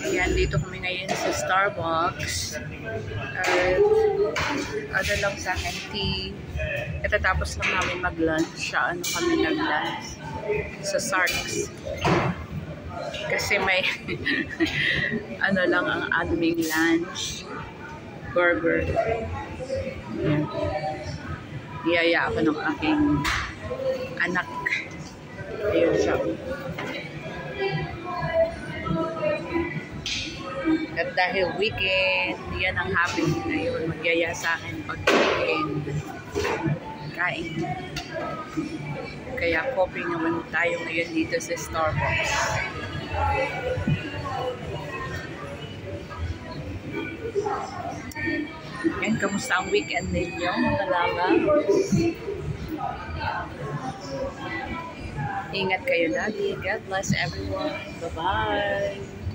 Ayan, dito kami ngayon sa Starbucks. Ano lang sa akin, tea. Katatapos lang namin mag-lunch. Ano kami nag-lunch? Sa Starbucks. Kasi may ano lang ang aming lunch. Burger. Ayan. Niyaya ako ng aking anak. Ayun siya. At dahil weekend, yan ang happy na yun. Magyaya sa akin pag weekend. Kain. Kaya coffee naman tayo ngayon dito sa Starbucks. Yan, kamusta ang weekend ninyo, mga lama? Ingat kayo lagi. God bless everyone. Bye-bye.